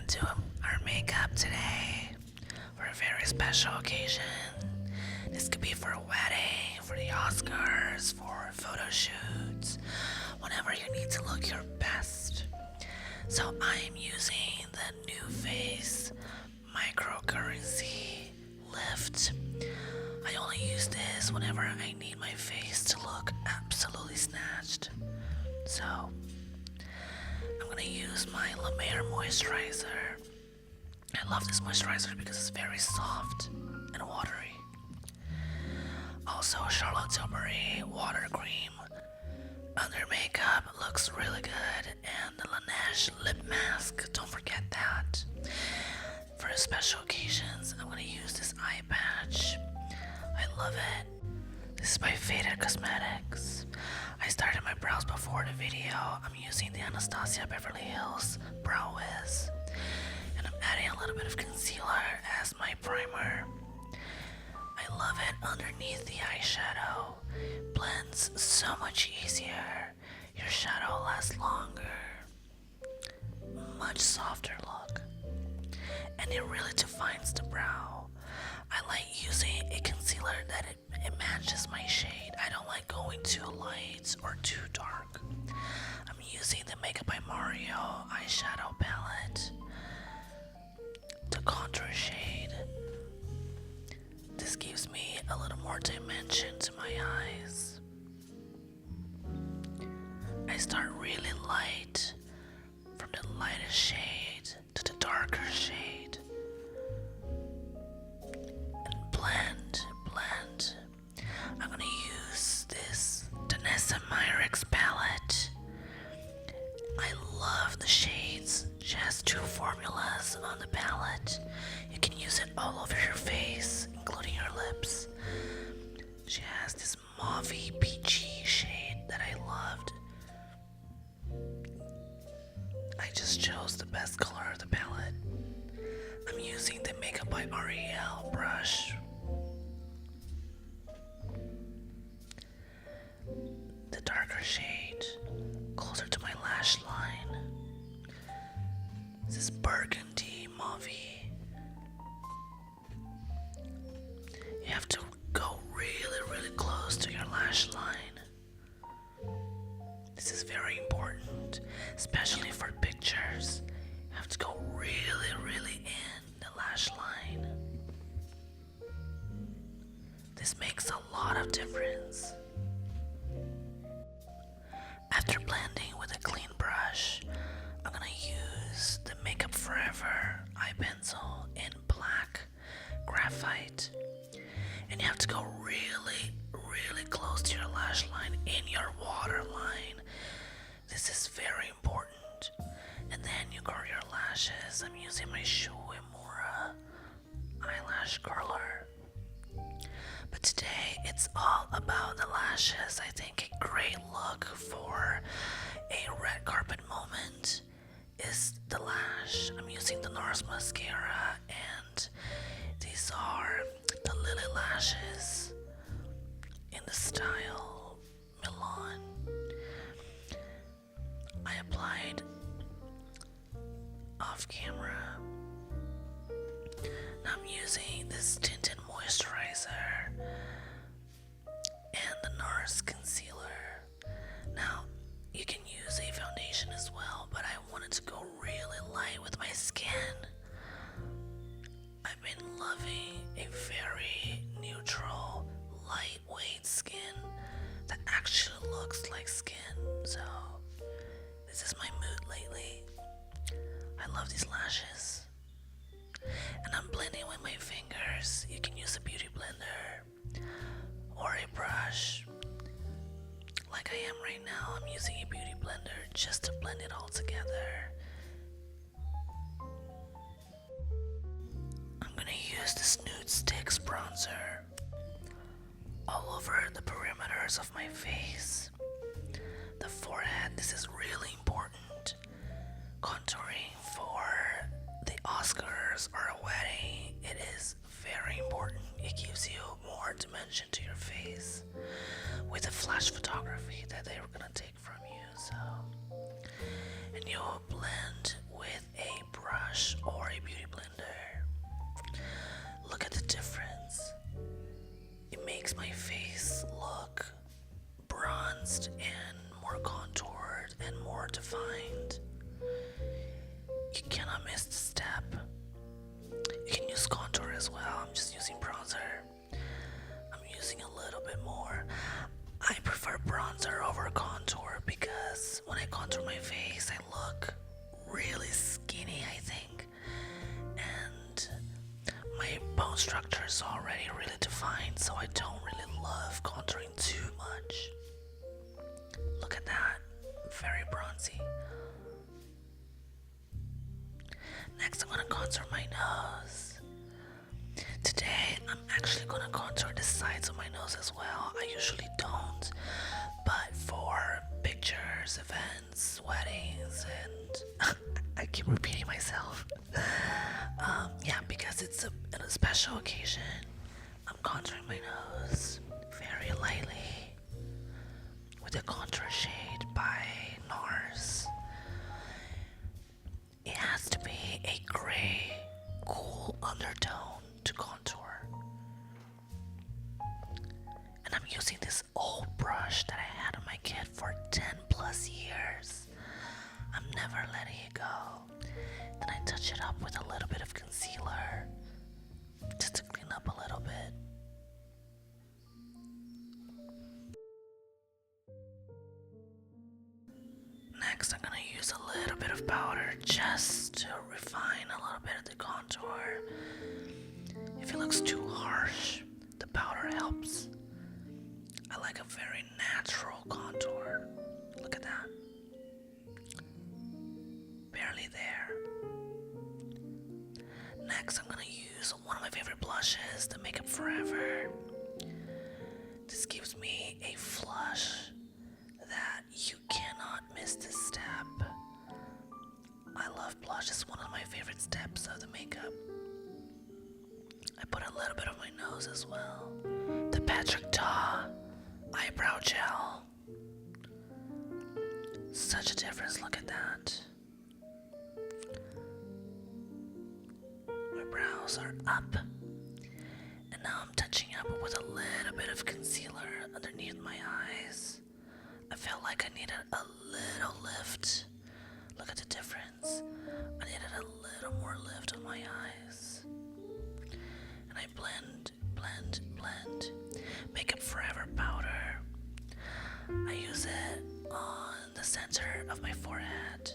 do our makeup today for a very special occasion. This could be for a wedding, for the Oscars, for photo shoots, whenever you need to look your best. So I am using the New Face microcurrency lift. I only use this whenever I need my face to look absolutely snatched. So I'm gonna use my La Mer moisturizer. I love this moisturizer because it's very soft and watery. Also, Charlotte Tilbury water cream under makeup looks really good, and the Laneige lip mask, don't forget that. For special occasions, I'm gonna use this eye patch. I love it. This is by Faded Cosmetics. I started my brows before the video. I'm using the Anastasia Beverly Hills Brow Wiz, and I'm adding a little bit of concealer as my primer. I love it underneath the eyeshadow. Blends so much easier. Your shadow lasts longer. Much softer look. And it really defines the brow. I like using a concealer that it matches my shade. I don't like going too light or too dark. I'm using the Makeup by Mario eyeshadow palette. The contour shade. This gives me a little more dimension to my eyes. I start really light, from the lightest shade to the darker shade. And blend. I'm gonna use this Danessa Myricks palette. I love the shades. She has 2 formulas on the palette. You can use it all over your face, including your lips. She has this mauvey peachy shade that I loved. I just chose the best color of the palette. I'm using the Makeup by Ariel brush. The darker shade, closer to my lash line. This is burgundy mauvey. You have to go really close to your lash line. This is very important, especially for pictures. You have to go really in the lash line. This makes a lot of difference. After blending with a clean brush, I'm gonna use the Makeup Forever eye pencil in black graphite. And you have to go really close to your lash line, in your waterline. This is very important. And then you curl your lashes. I'm using my Shuimura eyelash curler. But today it's all about the lashes. I think a great look for a red carpet moment is the lash. I'm using the NARS mascara, and these are the Lily lashes in the style Milan. I applied off camera. Now I'm using this tinted moisturizer and the NARS concealer. Now you can use a foundation as well, but I wanted to go really light with my skin. I've been loving a very neutral, lightweight skin that actually looks like skin. So this is my mood lately. I love these lashes. And I'm blending with my fingers. You can use a beauty blender or a brush. Like I am right now, I'm using a beauty blender just to blend it all together. I'm gonna use this Nude Sticks bronzer all over the perimeters of my face. The forehead, this is really important. Contouring for the Oscars or a wedding, it is very important. It gives you more dimension to your face with the flash photography that they were gonna take from you. So, and you'll blend with a brush You cannot miss the step. You can use contour as well. I'm just using bronzer. I'm using a little bit more. I prefer bronzer over contour because when I contour my face, I look really skinny, I think. And my bone structure is already really defined, so I don't really love contouring too much. Look at that. Very bronzy. Next, I'm gonna contour my nose. Today, I'm actually gonna contour the sides of my nose as well. I usually don't, but for pictures, events, weddings, and I keep repeating myself. Yeah, because it's a special occasion. I'm contouring my nose very lightly with a contour shade by NARS. It has to be a gray, cool undertone to contour. And I'm using this old brush that I had on my kit for 10 plus years. I'm never letting it go. Then I touch it up with a little bit of concealer just to clean up a little bit. Next, I'm gonna use a little bit of powder just to refine a little bit of the contour. If it looks too harsh, the powder helps. I like a very natural contour. Look at that. Barely there. Next, I'm gonna use one of my favorite blushes, the Makeup Forever. This gives me a flush that you cannot miss this step. I love blush. It's one of my favorite steps of the makeup. I put a little bit on my nose as well. The Patrick Ta eyebrow gel. Such a difference. Look at that. My brows are up. And now I'm touching up with a little bit of concealer underneath my eyes. I felt like I needed a little lift. Look at the difference. I needed a little more lift on my eyes. And I blend. Makeup Forever powder. I use it on the center of my forehead,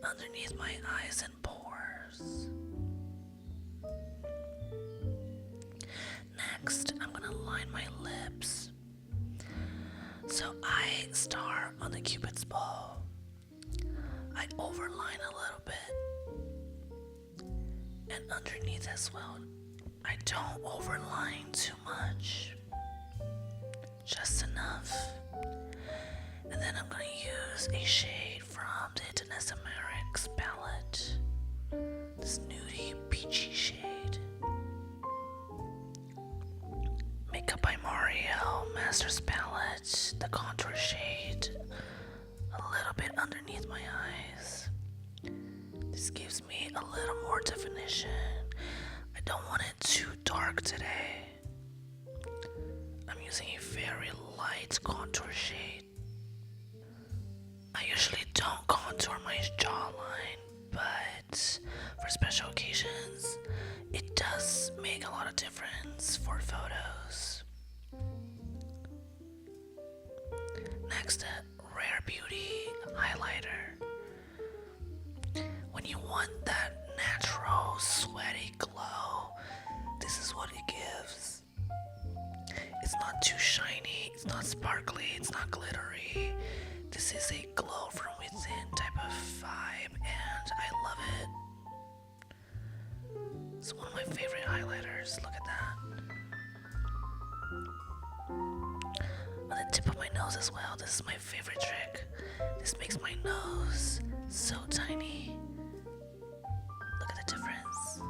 underneath my eyes and pores. Next, I'm gonna line my lips. So I start on the Cupid's bow. I overline a little bit. And underneath as well. I don't overline too much. Just enough. And then I'm gonna use a shade from the Danessa Merrick's palette. This nudie peachy shade. Makeup by Mario, Masters palette, the contour shade, a little bit underneath my eyes. This gives me a little more definition. I don't want it too dark today. I'm using a very light contour shade. I usually don't contour my jawline, but for special occasions, it does make a lot of difference for photos. Next, Rare Beauty highlighter. When you want that natural, sweaty glow, this is what it gives. It's not too shiny, it's not sparkly, it's not glittery. This is a glow from within type of vibe, and I love it. It's one of my favorite highlighters. Look at that. On the tip of my nose as well. This is my favorite trick. This makes my nose so tiny. Look at the difference.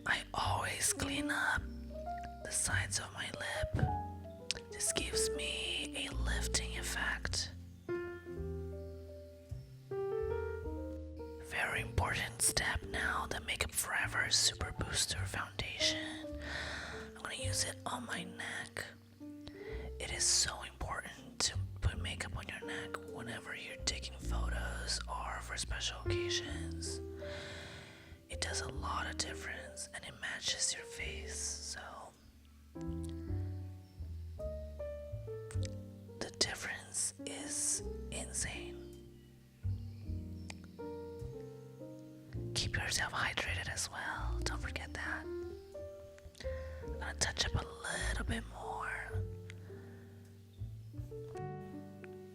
I always clean up the sides of my lip. This gives me a lifting effect. Very important step now, the Makeup Forever Super Booster Foundation. I'm gonna use it on my neck. It is so important to special occasions. It does a lot of difference and it matches your face, so the difference is insane. Keep yourself hydrated as well, don't forget that. I'm gonna touch up a little bit more.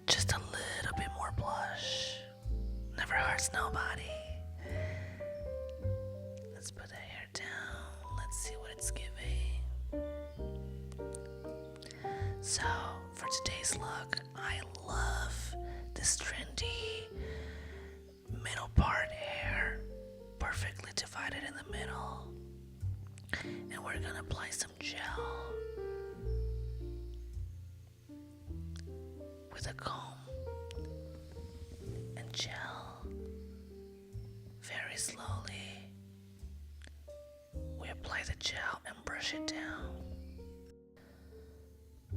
Just a little bit more blush. Never hurts nobody. Let's put the hair down. Let's see what it's giving. So, for today's look, I love this trendy middle part hair, perfectly divided in the middle. And we're gonna apply some gel with a comb and gel. Very slowly, we apply the gel and brush it down.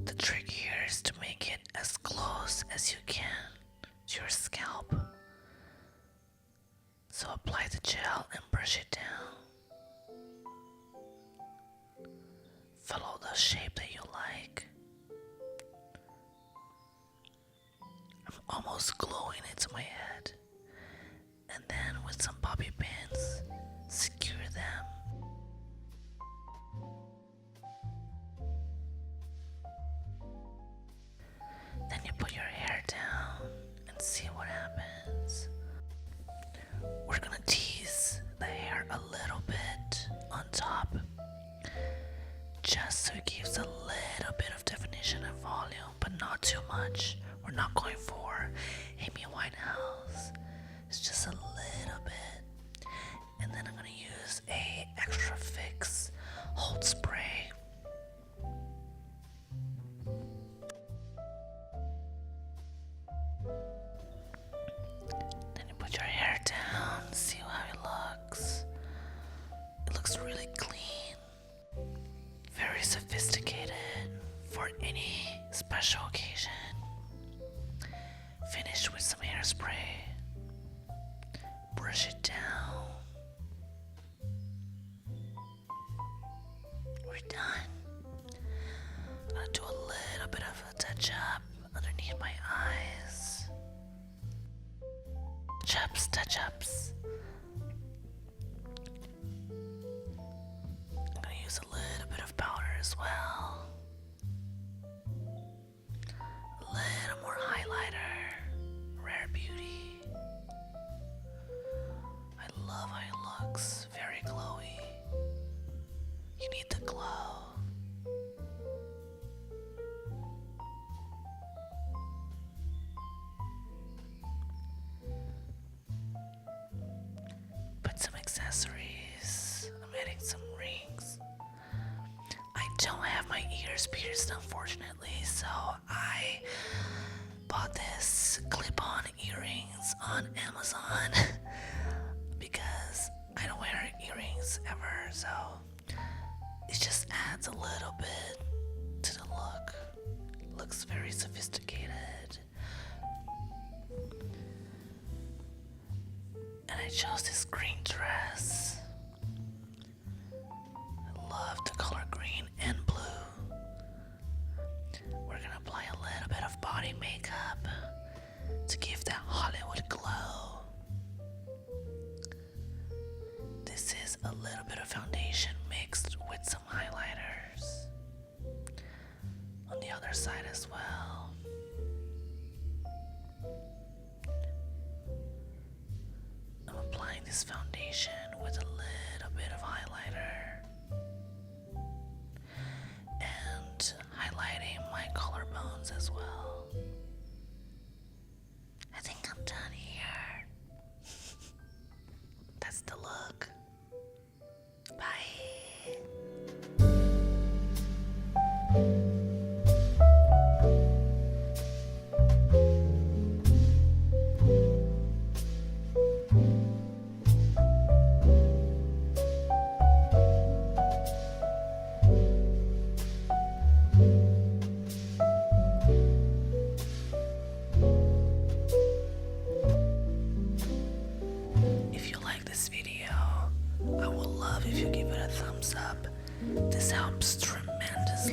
The trick here is to make it as close as you can to your scalp. So apply the gel and brush it down. Follow the shape that you like. I'm almost gluing it to my head. And then with some bobby pins, secure them. Then you put your hair down and see what happens. We're gonna tease the hair a little bit on top, just so it gives a little bit of definition and volume, but not too much. We're not going for Amy Winehouse. It's just a little bit. And then I'm gonna use a extra fix hold spray. Then you put your hair down, see how it looks. It looks really clean, very sophisticated for any special occasion. Finish with some hairspray. Brush it down. We're done. I'm gonna do a little bit of a touch up underneath my eyes. Touch ups. I'm gonna use a little bit of powder as well. A little more highlighter. Rare Beauty. I love how it looks. Very glowy. You need the glow. Put some accessories. I'm adding some rings. I don't have my ears pierced, unfortunately, so I bought this clip-on earrings on Amazon because I don't wear earrings ever, so it just adds a little bit to the look. It looks very sophisticated. And I chose this green dress. I love the color green and blue. We're gonna apply a little bit of body makeup to give that Hollywood glow. This is a little bit of foundation mixed with some highlighters on the other side as well. I'm applying this foundation with a little bit of highlighter and highlighting my collarbones as well. I think I'm done here. That's the look. Bye.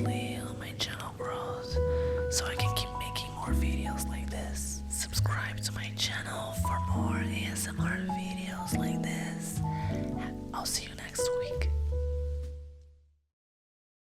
mostly